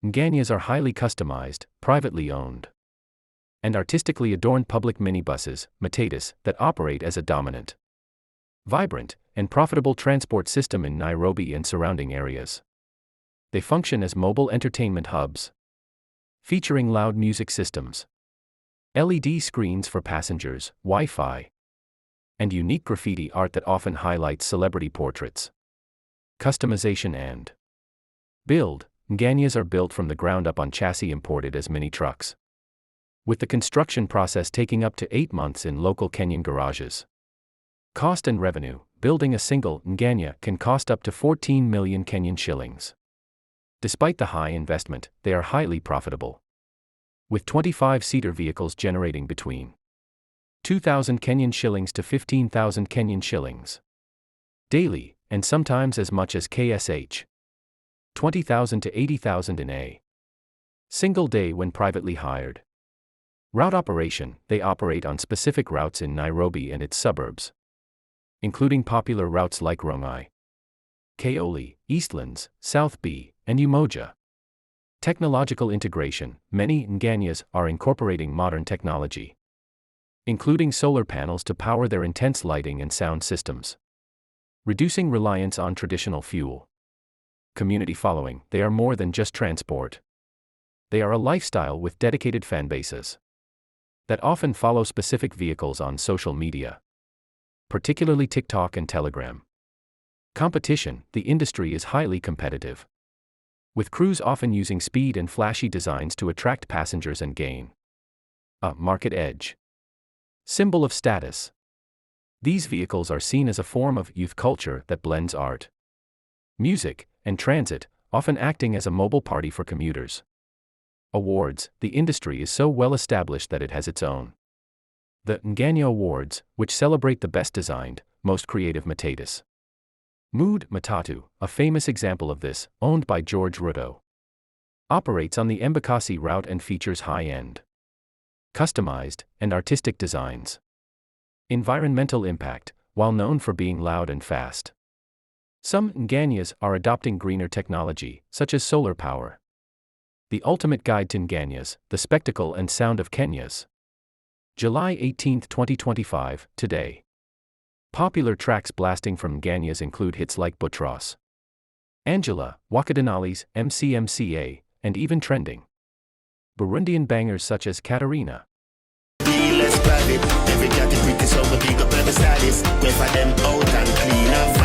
Nganyas are highly customized, privately owned, and artistically adorned public minibuses, Matatus, that operate as a dominant, vibrant, and profitable transport system in Nairobi and surrounding areas. They function as mobile entertainment hubs, featuring loud music systems, LED screens for passengers, Wi-Fi, and unique graffiti art that often highlights celebrity portraits. Customization and build. Nganyas are built from the ground up on chassis imported as mini trucks, with the construction process taking up to 8 months in local Kenyan garages. Cost and revenue. Building a single Nganya can cost up to 14 million Kenyan shillings. Despite the high investment, they are highly profitable, with 25-seater vehicles generating between 2,000 Kenyan shillings to 15,000 Kenyan shillings daily, and sometimes as much as KSH 20,000 to 80,000 in a single day when privately hired. Route operation. They operate on specific routes in Nairobi and its suburbs, including popular routes like Rongai, Kaoli, Eastlands, South B, and Umoja. Technological integration. Many Nganyas are incorporating modern technology, including solar panels to power their intense lighting and sound systems, reducing reliance on traditional fuel. Community following. They are more than just transport. They are a lifestyle with dedicated fan bases that often follow specific vehicles on social media, particularly TikTok and Telegram. Competition. The industry is highly competitive, with crews often using speed and flashy designs to attract passengers and gain a market edge. Symbol of status. These vehicles are seen as a form of youth culture that blends art, music, and transit, often acting as a mobile party for commuters. Awards. The industry is so well established that it has its own. The Nganya Awards, which celebrate the best designed, most creative Matatus. Mood. Matatu, a famous example of this, owned by George Ruto, operates on the Embakasi route and features high-end, customized, and artistic designs. Environmental impact. While known for being loud and fast, some Nganyas are adopting greener technology, such as solar power. The ultimate guide to Nganyas, the spectacle and sound of Kenyas. July 18, 2025, today. Popular tracks blasting from Nganyas include hits like Butros, Angela, Wakadanali's, MCMCA, and even trending Burundian bangers such as Katarina. Every cat is pretty, so we pick up every status. Wait for them out and clean up.